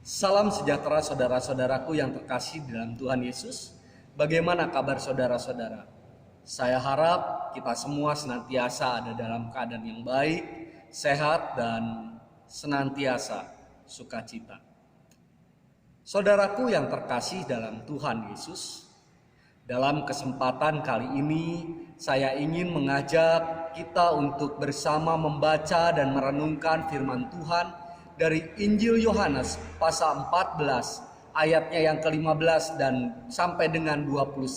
Salam sejahtera saudara-saudaraku yang terkasih dalam Tuhan Yesus. Bagaimana kabar saudara-saudara? Saya harap kita semua senantiasa ada dalam keadaan yang baik, sehat, dan senantiasa sukacita. Saudaraku yang terkasih dalam Tuhan Yesus, dalam kesempatan kali ini saya ingin mengajak kita untuk bersama membaca dan merenungkan firman Tuhan dari Injil Yohanes pasal 14 ayatnya yang ke-15 dan sampai dengan 21.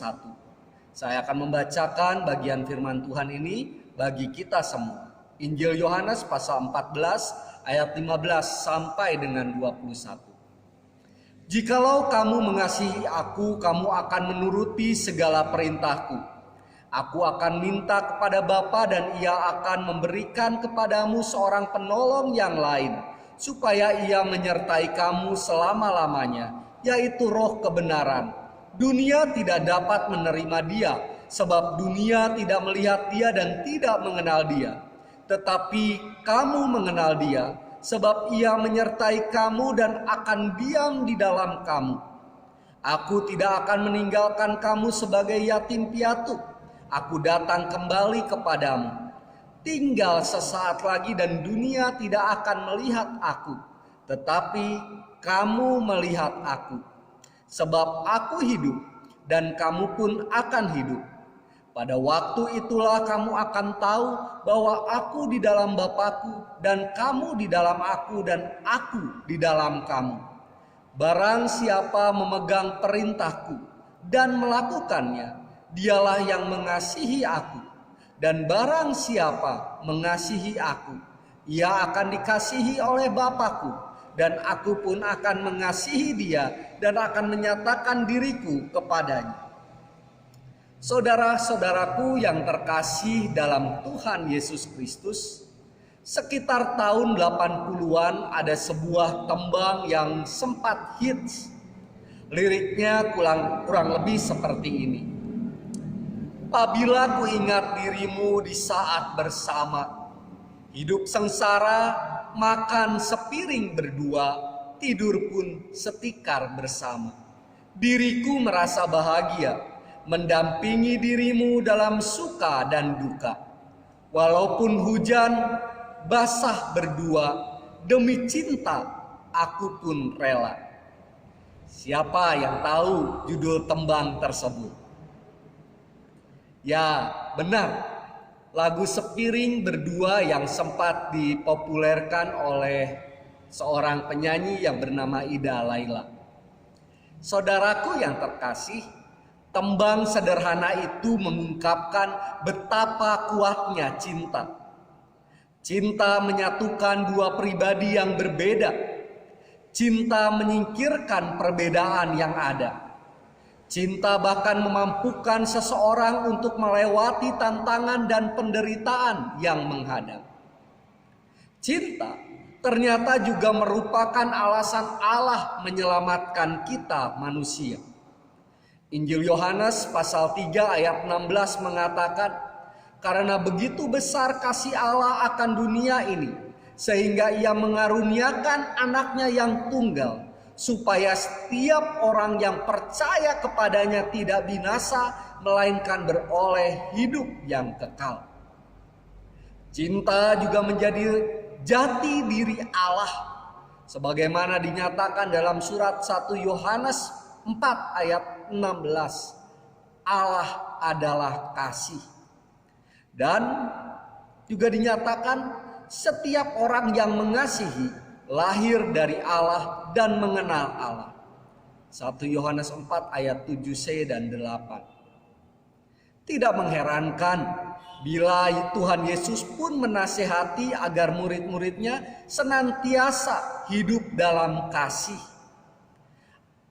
Saya akan membacakan bagian firman Tuhan ini bagi kita semua. Injil Yohanes pasal 14 ayat 15 sampai dengan 21. Jikalau kamu mengasihi aku, kamu akan menuruti segala perintahku. Aku akan minta kepada Bapa dan ia akan memberikan kepadamu seorang penolong yang lain, supaya ia menyertai kamu selama-lamanya, yaitu Roh kebenaran. Dunia tidak dapat menerima dia, sebab dunia tidak melihat dia dan tidak mengenal dia. Tetapi kamu mengenal dia, sebab ia menyertai kamu dan akan diam di dalam kamu. Aku tidak akan meninggalkan kamu sebagai yatim piatu. Aku datang kembali kepadamu. Tinggal sesaat lagi dan dunia tidak akan melihat aku, tetapi kamu melihat aku. Sebab aku hidup dan kamu pun akan hidup. Pada waktu itulah kamu akan tahu bahwa aku di dalam Bapa-Ku dan kamu di dalam aku dan aku di dalam kamu. Barang siapa memegang perintahku dan melakukannya, dialah yang mengasihi aku. Dan barang siapa mengasihi aku, ia akan dikasihi oleh Bapa-Ku, dan aku pun akan mengasihi dia dan akan menyatakan diriku kepadanya. Saudara-saudaraku yang terkasih dalam Tuhan Yesus Kristus, sekitar tahun 80-an ada sebuah tembang yang sempat hits. Liriknya kurang lebih seperti ini. Apabila ku ingat dirimu di saat bersama, hidup sengsara, makan sepiring berdua, tidur pun setikar bersama. Diriku merasa bahagia, mendampingi dirimu dalam suka dan duka. Walaupun hujan, basah berdua, demi cinta aku pun rela. Siapa yang tahu judul tembang tersebut? Ya, benar. Lagu Sepiring Berdua yang sempat dipopulerkan oleh seorang penyanyi yang bernama Ida Laila. Saudaraku yang terkasih, tembang sederhana itu mengungkapkan betapa kuatnya cinta. Cinta menyatukan dua pribadi yang berbeda. Cinta menyingkirkan perbedaan yang ada. Cinta bahkan memampukan seseorang untuk melewati tantangan dan penderitaan yang menghadap. Cinta ternyata juga merupakan alasan Allah menyelamatkan kita manusia. Injil Yohanes pasal 3 ayat 16 mengatakan, karena begitu besar kasih Allah akan dunia ini, sehingga ia mengaruniakan anaknya yang tunggal, supaya setiap orang yang percaya kepadanya tidak binasa, melainkan beroleh hidup yang kekal. Cinta juga menjadi jati diri Allah, sebagaimana dinyatakan dalam surat 1 Yohanes 4 ayat 16. Allah adalah kasih. Dan juga dinyatakan setiap orang yang mengasihi lahir dari Allah dan mengenal Allah. 1 Yohanes 4 ayat 7c dan 8. Tidak mengherankan bila Tuhan Yesus pun menasihati agar murid-muridnya senantiasa hidup dalam kasih.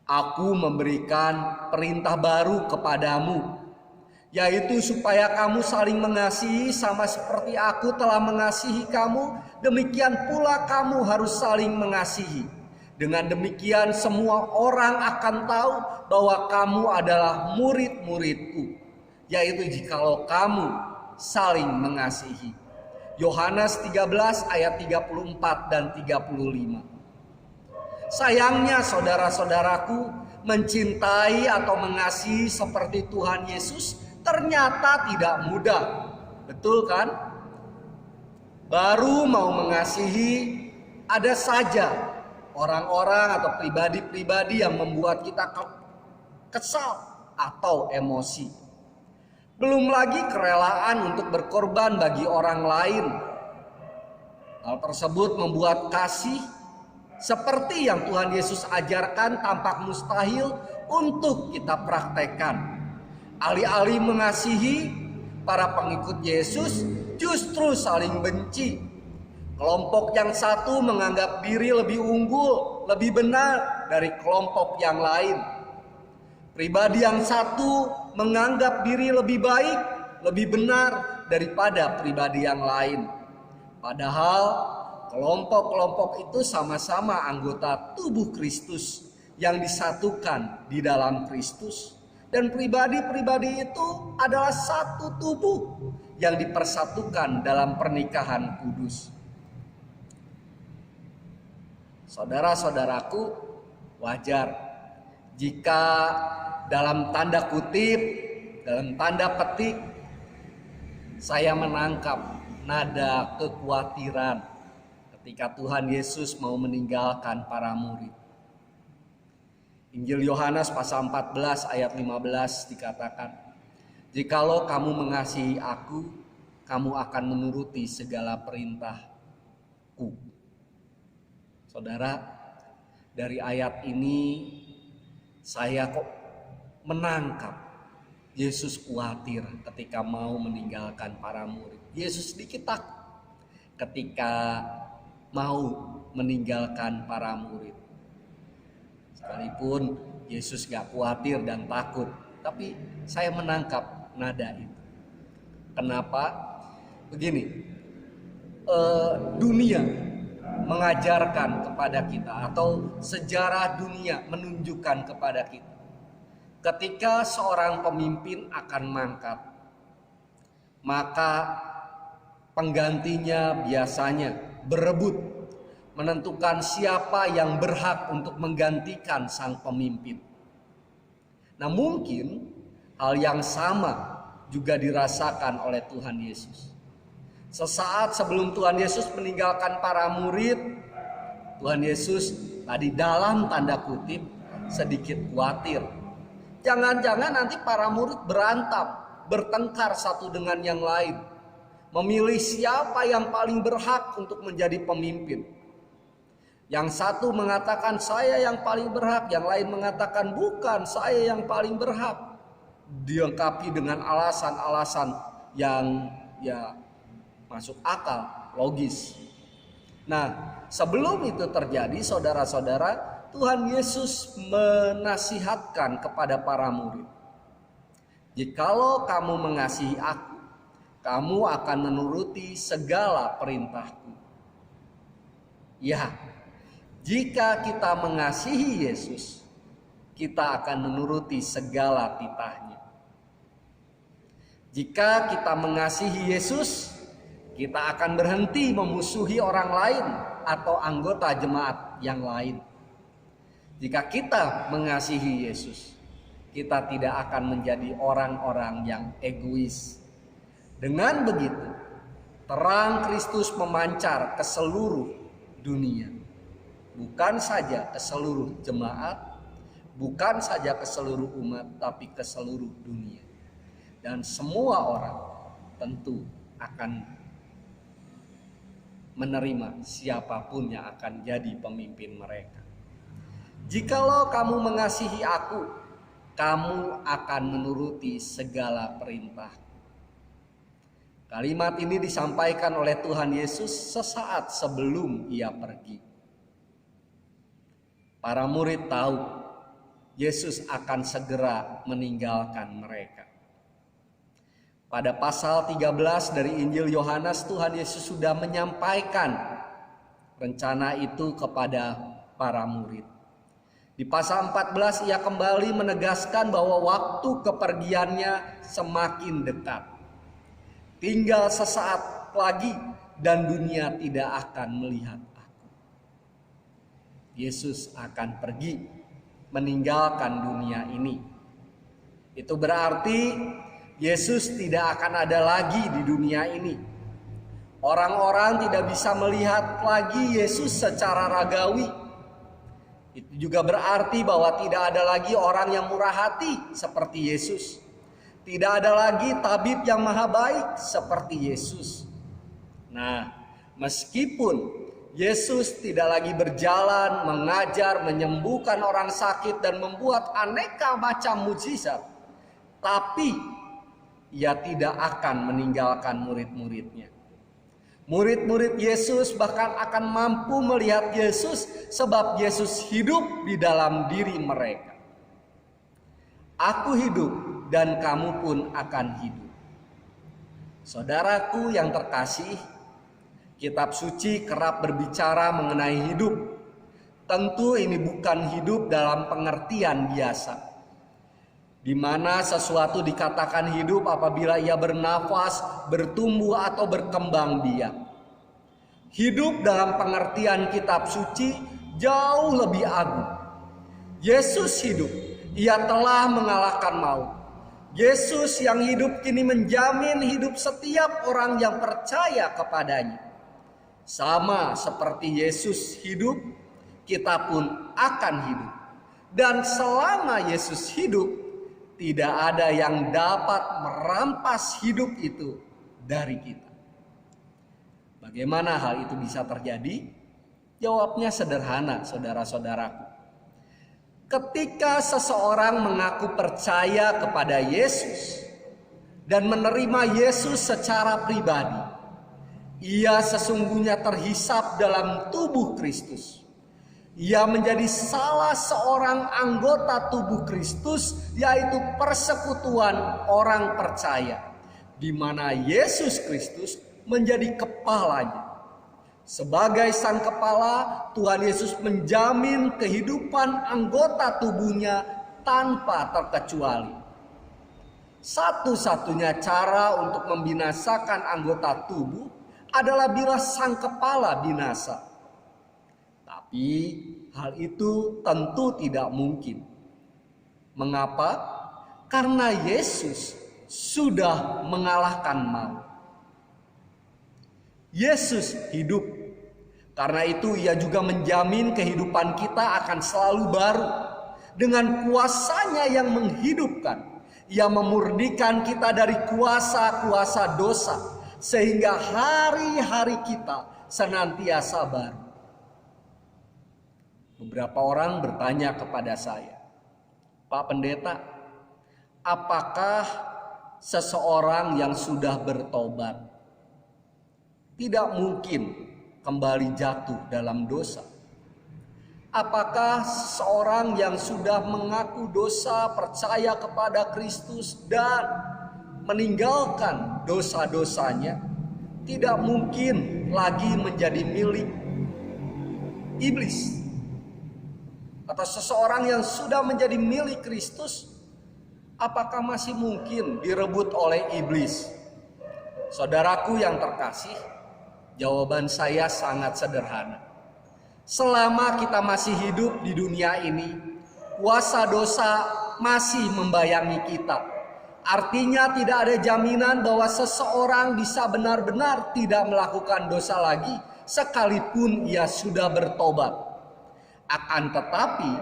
Aku memberikan perintah baru kepadamu, yaitu supaya kamu saling mengasihi sama seperti aku telah mengasihi kamu, demikian pula kamu harus saling mengasihi. Dengan demikian semua orang akan tahu bahwa kamu adalah murid-muridku, yaitu jikalau kamu saling mengasihi. Yohanes 13 ayat 34 dan 35. Sayangnya saudara-saudaraku, mencintai atau mengasihi seperti Tuhan Yesus ternyata tidak mudah. Betul kan? Baru mau mengasihi, ada saja orang-orang atau pribadi-pribadi yang membuat kita kesal atau emosi. Belum lagi kerelaan untuk berkorban bagi orang lain. Hal tersebut membuat kasih seperti yang Tuhan Yesus ajarkan tampak mustahil untuk kita praktekkan. Alih-alih mengasihi, para pengikut Yesus justru saling benci. Kelompok yang satu menganggap diri lebih unggul, lebih benar dari kelompok yang lain. Pribadi yang satu menganggap diri lebih baik, lebih benar daripada pribadi yang lain. Padahal kelompok-kelompok itu sama-sama anggota tubuh Kristus yang disatukan di dalam Kristus. Dan pribadi-pribadi itu adalah satu tubuh yang dipersatukan dalam pernikahan kudus. Saudara-saudaraku, wajar jika dalam tanda kutip, dalam tanda petik, saya menangkap nada kekhawatiran ketika Tuhan Yesus mau meninggalkan para murid. Injil Yohanes pasal 14 ayat 15 dikatakan, "Jikalau kamu mengasihi aku, kamu akan menuruti segala perintahku." Saudara, dari ayat ini saya kok menangkap Yesus khawatir ketika mau meninggalkan para murid. Yesus sedikit takut ketika mau meninggalkan para murid. Sekalipun Yesus gak khawatir dan takut, tapi saya menangkap nada itu. Kenapa? Begini, dunia mengajarkan kepada kita, atau sejarah dunia menunjukkan kepada kita, ketika seorang pemimpin akan mangkat, maka penggantinya biasanya berebut menentukan siapa yang berhak untuk menggantikan sang pemimpin. Nah, mungkin hal yang sama juga dirasakan oleh Tuhan Yesus. Sesaat sebelum Tuhan Yesus meninggalkan para murid, Tuhan Yesus tadi dalam tanda kutip sedikit khawatir. Jangan-jangan nanti para murid berantem, bertengkar satu dengan yang lain, memilih siapa yang paling berhak untuk menjadi pemimpin. Yang satu mengatakan saya yang paling berhak, yang lain mengatakan bukan, saya yang paling berhak. Dilengkapi dengan alasan-alasan yang masuk akal, logis. Nah, sebelum itu terjadi, saudara-saudara, Tuhan Yesus menasihatkan kepada para murid, "Jikalau kamu mengasihi aku, kamu akan menuruti segala perintahku." Ya, jika kita mengasihi Yesus, kita akan menuruti segala titahnya. Jika kita mengasihi Yesus, kita akan berhenti memusuhi orang lain atau anggota jemaat yang lain. Jika kita mengasihi Yesus, kita tidak akan menjadi orang-orang yang egois. Dengan begitu, terang Kristus memancar ke seluruh dunia. Bukan saja ke seluruh jemaat, bukan saja ke seluruh umat, tapi ke seluruh dunia. Dan semua orang tentu akan menerima siapapun yang akan jadi pemimpin mereka. "Jikalau kamu mengasihi aku, kamu akan menuruti segala perintah." Kalimat ini disampaikan oleh Tuhan Yesus sesaat sebelum ia pergi. Para murid tahu Yesus akan segera meninggalkan mereka. Pada pasal 13 dari Injil Yohanes, Tuhan Yesus sudah menyampaikan rencana itu kepada para murid. Di pasal 14 ia kembali menegaskan bahwa waktu kepergiannya semakin dekat. Tinggal sesaat lagi dan dunia tidak akan melihat aku. Yesus akan pergi meninggalkan dunia ini. Itu berarti Yesus tidak akan ada lagi di dunia ini. Orang-orang tidak bisa melihat lagi Yesus secara ragawi. Itu juga berarti bahwa tidak ada lagi orang yang murah hati seperti Yesus. Tidak ada lagi tabib yang maha baik seperti Yesus. Nah, meskipun Yesus tidak lagi berjalan, mengajar, menyembuhkan orang sakit dan membuat aneka macam mukjizat, tapi ia tidak akan meninggalkan murid-muridnya. Murid-murid Yesus bahkan akan mampu melihat Yesus sebab Yesus hidup di dalam diri mereka. Aku hidup dan kamu pun akan hidup. Saudaraku yang terkasih, Kitab suci kerap berbicara mengenai hidup. Tentu ini bukan hidup dalam pengertian biasa, di mana sesuatu dikatakan hidup apabila ia bernafas, bertumbuh atau berkembang biak. Hidup dalam pengertian kitab suci jauh lebih agung. Yesus hidup, ia telah mengalahkan maut. Yesus yang hidup kini menjamin hidup setiap orang yang percaya kepadanya. Sama seperti Yesus hidup, kita pun akan hidup. Dan selama Yesus hidup, tidak ada yang dapat merampas hidup itu dari kita. Bagaimana hal itu bisa terjadi? Jawabnya sederhana, saudara-saudaraku. Ketika seseorang mengaku percaya kepada Yesus dan menerima Yesus secara pribadi, ia sesungguhnya terhisap dalam tubuh Kristus. Ia menjadi salah seorang anggota tubuh Kristus, yaitu persekutuan orang percaya, di mana Yesus Kristus menjadi kepalanya. Sebagai sang kepala, Tuhan Yesus menjamin kehidupan anggota tubuhnya tanpa terkecuali. Satu-satunya cara untuk membinasakan anggota tubuh adalah bila sang kepala binasa. Tapi hal itu tentu tidak mungkin. Mengapa? Karena Yesus sudah mengalahkan maut. Yesus hidup. Karena itu ia juga menjamin kehidupan kita akan selalu baru. Dengan kuasanya yang menghidupkan, ia memurnikan kita dari kuasa-kuasa dosa, sehingga hari-hari kita senantiasa baru. Beberapa orang bertanya kepada saya, Pak Pendeta, apakah seseorang yang sudah bertobat tidak mungkin kembali jatuh dalam dosa? Apakah seseorang yang sudah mengaku dosa, percaya kepada Kristus dan meninggalkan dosa-dosanya tidak mungkin lagi menjadi milik iblis? Atau seseorang yang sudah menjadi milik Kristus, apakah masih mungkin direbut oleh iblis? Saudaraku yang terkasih, jawaban saya sangat sederhana. Selama kita masih hidup di dunia ini, kuasa dosa masih membayangi kita. Artinya tidak ada jaminan bahwa seseorang bisa benar-benar tidak melakukan dosa lagi sekalipun ia sudah bertobat. Akan tetapi,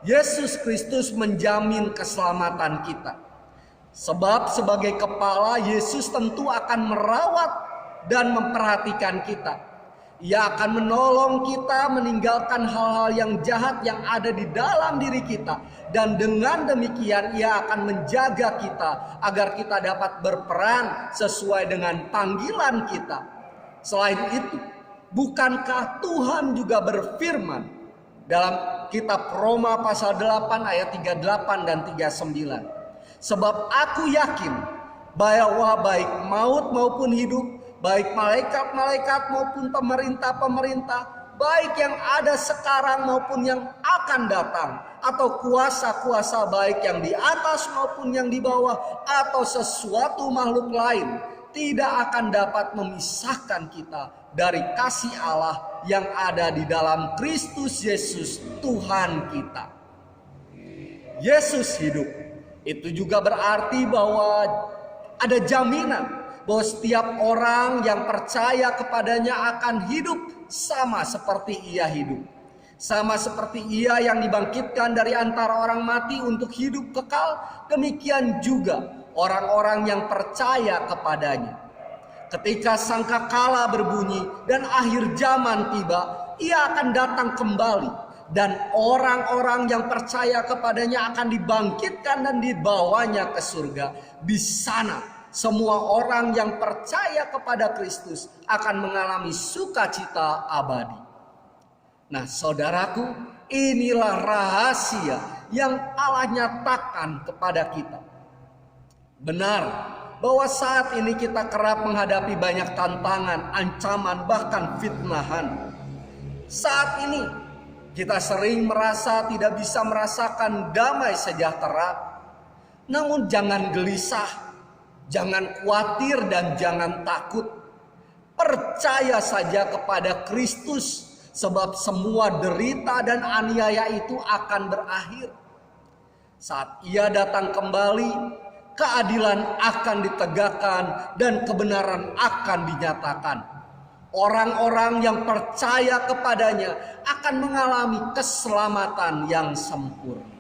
Yesus Kristus menjamin keselamatan kita. Sebab sebagai kepala, Yesus tentu akan merawat dan memperhatikan kita. Ia akan menolong kita meninggalkan hal-hal yang jahat yang ada di dalam diri kita. Dan dengan demikian ia akan menjaga kita agar kita dapat berperan sesuai dengan panggilan kita. Selain itu, bukankah Tuhan juga berfirman dalam kitab Roma pasal 8 ayat 38 dan 39. Sebab aku yakin bahwa baik maut maupun hidup, baik malaikat-malaikat maupun pemerintah-pemerintah, baik yang ada sekarang maupun yang akan datang, atau kuasa-kuasa baik yang di atas maupun yang di bawah, atau sesuatu makhluk lain, tidak akan dapat memisahkan kita dari kasih Allah yang ada di dalam Kristus Yesus Tuhan kita. Yesus hidup. Itu juga berarti bahwa ada jaminan bahwa setiap orang yang percaya kepadanya akan hidup sama seperti ia hidup. Sama seperti ia yang dibangkitkan dari antara orang mati untuk hidup kekal, demikian juga orang-orang yang percaya kepadanya. Ketika sangkakala berbunyi dan akhir zaman tiba, ia akan datang kembali. Dan orang-orang yang percaya kepadanya akan dibangkitkan dan dibawanya ke surga. Di sana semua orang yang percaya kepada Kristus akan mengalami sukacita abadi. Nah saudaraku, inilah rahasia yang Allah nyatakan kepada kita. Benar bahwa saat ini kita kerap menghadapi banyak tantangan, ancaman, bahkan fitnahan. Saat ini kita sering merasa tidak bisa merasakan damai sejahtera. Namun jangan gelisah, jangan khawatir dan jangan takut. Percaya saja kepada Kristus. Sebab semua derita dan aniaya itu akan berakhir. Saat ia datang kembali, keadilan akan ditegakkan dan kebenaran akan dinyatakan. Orang-orang yang percaya kepadanya akan mengalami keselamatan yang sempurna.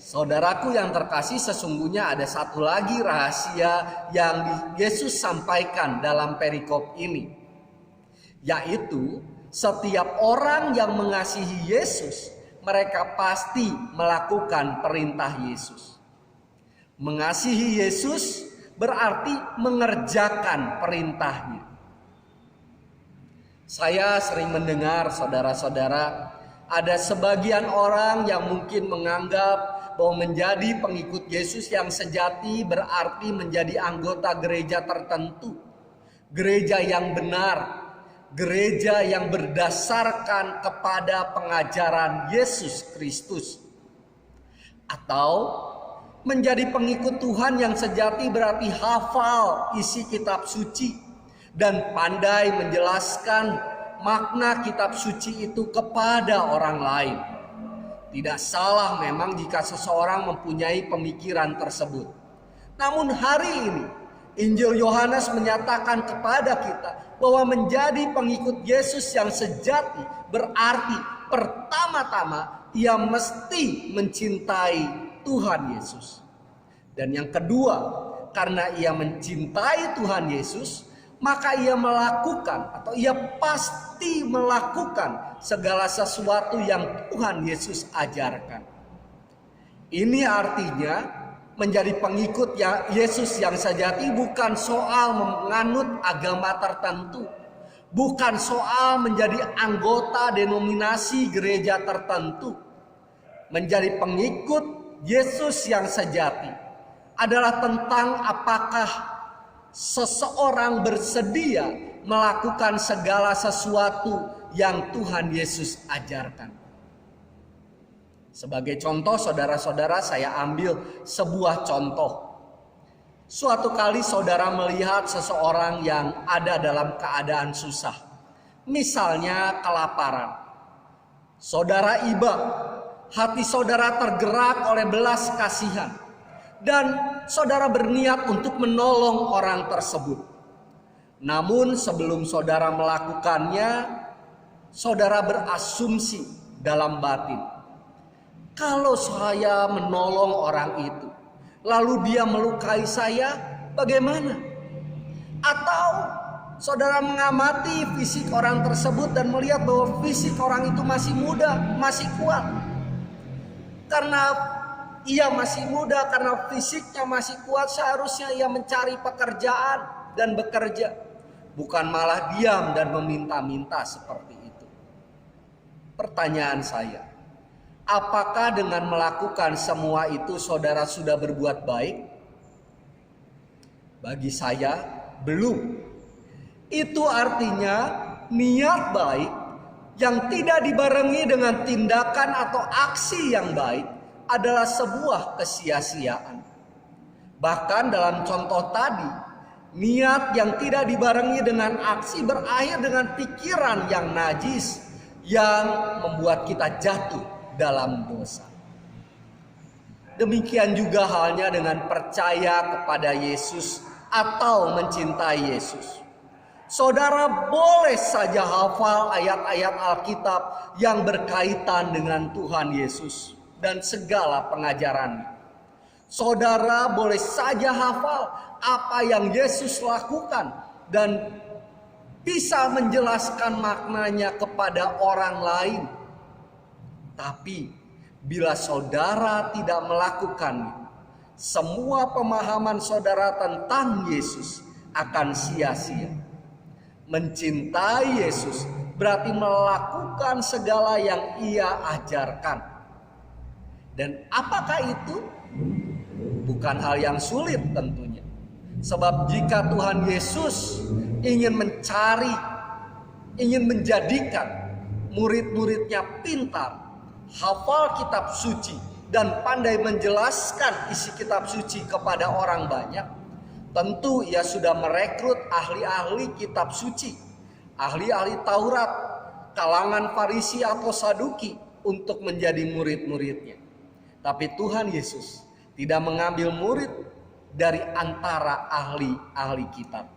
Saudaraku yang terkasih, sesungguhnya ada satu lagi rahasia yang Yesus sampaikan dalam perikop ini. Yaitu setiap orang yang mengasihi Yesus, mereka pasti melakukan perintah Yesus. Mengasihi Yesus berarti mengerjakan perintahnya. Saya sering mendengar saudara-saudara, ada sebagian orang yang mungkin menganggap bahwa menjadi pengikut Yesus yang sejati berarti menjadi anggota gereja tertentu. Gereja yang benar. Gereja yang berdasarkan kepada pengajaran Yesus Kristus. Atau menjadi pengikut Tuhan yang sejati berarti hafal isi kitab suci dan pandai menjelaskan makna kitab suci itu kepada orang lain. Tidak salah memang jika seseorang mempunyai pemikiran tersebut. Namun hari ini Injil Yohanes menyatakan kepada kita bahwa menjadi pengikut Yesus yang sejati berarti pertama-tama ia mesti mencintai Tuhan Yesus. Dan yang kedua, karena ia mencintai Tuhan Yesus, maka ia melakukan atau ia pasti melakukan segala sesuatu yang Tuhan Yesus ajarkan. Ini artinya menjadi pengikut Yesus yang sejati bukan soal menganut agama tertentu. Bukan soal menjadi anggota denominasi gereja tertentu. Menjadi pengikut Yesus yang sejati adalah tentang apakah seseorang bersedia melakukan segala sesuatu yang Tuhan Yesus ajarkan. Sebagai contoh saudara-saudara, saya ambil sebuah contoh. Suatu kali saudara melihat seseorang yang ada dalam keadaan susah. Misalnya kelaparan. Saudara iba, hati saudara tergerak oleh belas kasihan. Dan saudara berniat untuk menolong orang tersebut. Namun sebelum saudara melakukannya, saudara berasumsi dalam batin. Kalau saya menolong orang itu, lalu dia melukai saya, bagaimana? Atau saudara mengamati fisik orang tersebut dan melihat bahwa fisik orang itu masih muda, masih kuat. Karena ia masih muda, karena fisiknya masih kuat, seharusnya ia mencari pekerjaan dan bekerja. Bukan malah diam dan meminta-minta seperti itu. Pertanyaan saya, apakah dengan melakukan semua itu saudara sudah berbuat baik? Bagi saya, belum. Itu artinya niat baik yang tidak dibarengi dengan tindakan atau aksi yang baik adalah sebuah kesia-siaan. Bahkan dalam contoh tadi, niat yang tidak dibarengi dengan aksi berakhir dengan pikiran yang najis yang membuat kita jatuh dalam dosa. Demikian juga halnya dengan percaya kepada Yesus atau mencintai Yesus. Saudara boleh saja hafal ayat-ayat Alkitab yang berkaitan dengan Tuhan Yesus dan segala pengajarannya. Saudara boleh saja hafal apa yang Yesus lakukan dan bisa menjelaskan maknanya kepada orang lain. Tapi bila saudara tidak melakukannya, semua pemahaman saudara tentang Yesus akan sia-sia. Mencintai Yesus berarti melakukan segala yang Ia ajarkan. Dan apakah itu? Bukan hal yang sulit tentunya. Sebab jika Tuhan Yesus ingin mencari, ingin menjadikan murid-muridnya pintar, hafal kitab suci, dan pandai menjelaskan isi kitab suci kepada orang banyak, tentu Ia sudah merekrut ahli-ahli kitab suci, ahli-ahli Taurat, kalangan Farisi atau Saduki untuk menjadi murid-muridnya. Tapi Tuhan Yesus tidak mengambil murid dari antara ahli-ahli kitab.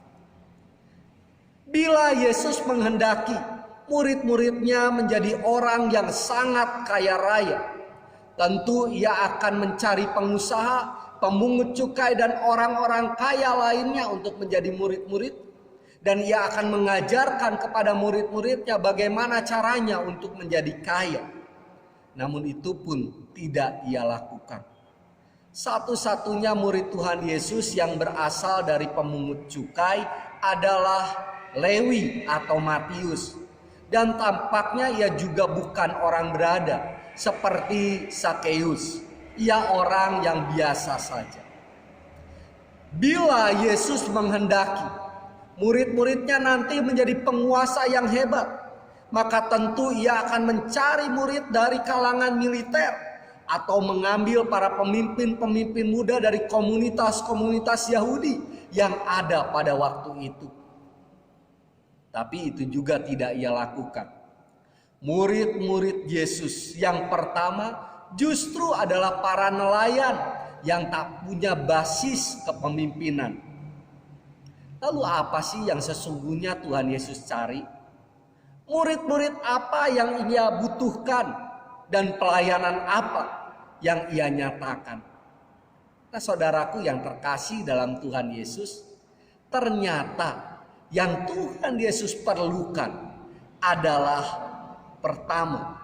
Bila Yesus menghendaki murid-muridnya menjadi orang yang sangat kaya raya, tentu Ia akan mencari pengusaha, pemungut cukai, dan orang-orang kaya lainnya untuk menjadi murid-murid. Dan Ia akan mengajarkan kepada murid-muridnya bagaimana caranya untuk menjadi kaya. Namun itu pun tidak Ia lakukan. Satu-satunya murid Tuhan Yesus yang berasal dari pemungut cukai adalah Lewi atau Matius. Dan tampaknya ia juga bukan orang berada seperti Sakeus. Ia orang yang biasa saja. Bila Yesus menghendaki murid-muridnya nanti menjadi penguasa yang hebat, maka tentu Ia akan mencari murid dari kalangan militer atau mengambil para pemimpin-pemimpin muda dari komunitas-komunitas Yahudi yang ada pada waktu itu. Tapi itu juga tidak Ia lakukan. Murid-murid Yesus yang pertama justru adalah para nelayan yang tak punya basis kepemimpinan. Lalu apa sih yang sesungguhnya Tuhan Yesus cari? Murid-murid apa yang Ia butuhkan dan pelayanan apa yang Ia nyatakan? Nah, saudaraku yang terkasih dalam Tuhan Yesus, ternyata yang Tuhan Yesus perlukan adalah pertama,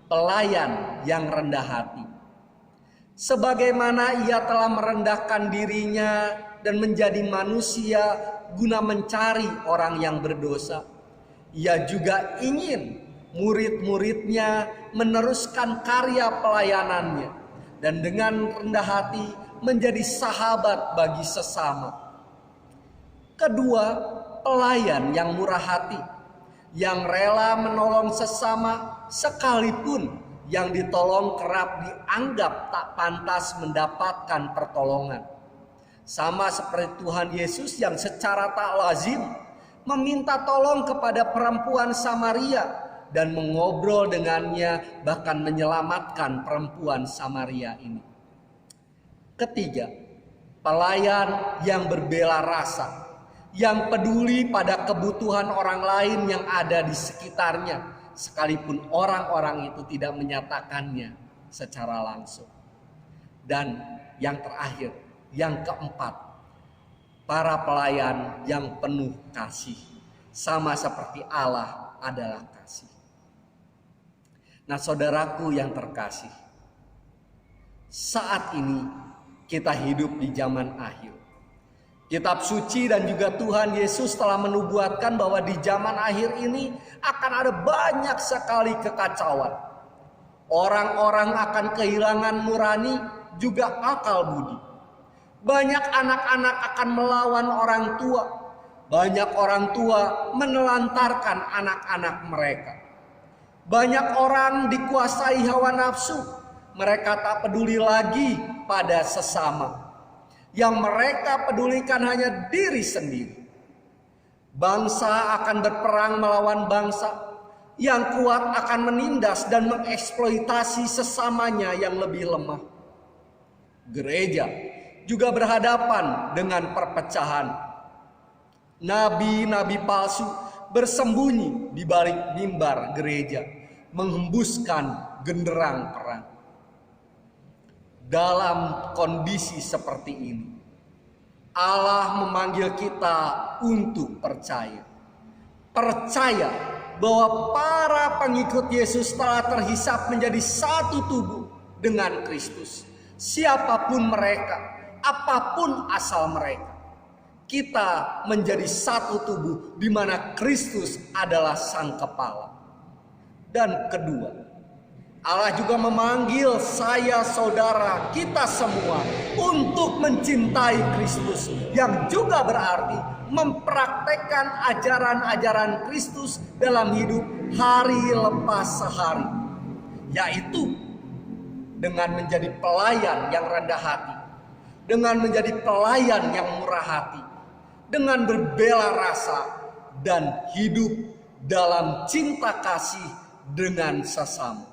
pelayan yang rendah hati. Sebagaimana Ia telah merendahkan dirinya dan menjadi manusia guna mencari orang yang berdosa, Ia juga ingin murid-muridnya meneruskan karya pelayanannya dan dengan rendah hati menjadi sahabat bagi sesama. Kedua, pelayan yang murah hati, yang rela menolong sesama sekalipun yang ditolong kerap dianggap tak pantas mendapatkan pertolongan. Sama seperti Tuhan Yesus yang secara tak lazim meminta tolong kepada perempuan Samaria dan mengobrol dengannya, bahkan menyelamatkan perempuan Samaria ini. Ketiga, pelayan yang berbela rasa, yang peduli pada kebutuhan orang lain yang ada di sekitarnya, sekalipun orang-orang itu tidak menyatakannya secara langsung. Dan yang terakhir, yang keempat, para pelayan yang penuh kasih, sama seperti Allah adalah kasih. Nah, saudaraku yang terkasih, saat ini kita hidup di zaman akhir. Kitab suci dan juga Tuhan Yesus telah menubuatkan bahwa di zaman akhir ini akan ada banyak sekali kekacauan. Orang-orang akan kehilangan nurani juga akal budi. Banyak anak-anak akan melawan orang tua. Banyak orang tua menelantarkan anak-anak mereka. Banyak orang dikuasai hawa nafsu. Mereka tak peduli lagi pada sesama. Yang mereka pedulikan hanya diri sendiri. Bangsa akan berperang melawan bangsa. Yang kuat akan menindas dan mengeksploitasi sesamanya yang lebih lemah. Gereja juga berhadapan dengan perpecahan. Nabi-nabi palsu bersembunyi di balik mimbar gereja, menghembuskan genderang perang. Dalam kondisi seperti ini, Allah memanggil kita untuk percaya. Percaya bahwa para pengikut Yesus telah terhisap menjadi satu tubuh dengan Kristus. Siapapun mereka, apapun asal mereka, kita menjadi satu tubuh di mana Kristus adalah sang kepala. Dan kedua, Allah juga memanggil saya, saudara, kita semua untuk mencintai Kristus, yang juga berarti mempraktekkan ajaran-ajaran Kristus dalam hidup hari lepas sehari, yaitu dengan menjadi pelayan yang rendah hati, dengan menjadi pelayan yang murah hati, dengan berbela rasa dan hidup dalam cinta kasih dengan sesama.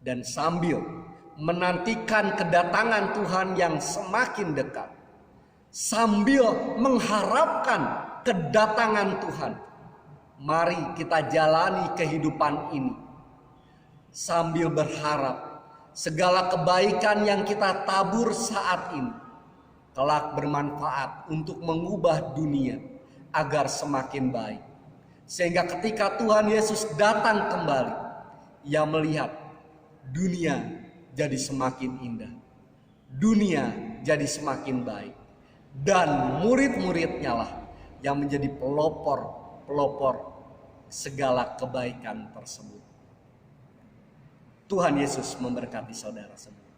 Dan sambil menantikan kedatangan Tuhan yang semakin dekat, sambil mengharapkan kedatangan Tuhan, mari kita jalani kehidupan ini sambil berharap segala kebaikan yang kita tabur saat ini kelak bermanfaat untuk mengubah dunia agar semakin baik. Sehingga ketika Tuhan Yesus datang kembali, Ia melihat dunia jadi semakin indah, dunia jadi semakin baik, dan murid-muridnya lah yang menjadi pelopor segala kebaikan tersebut. Tuhan Yesus memberkati saudara semua.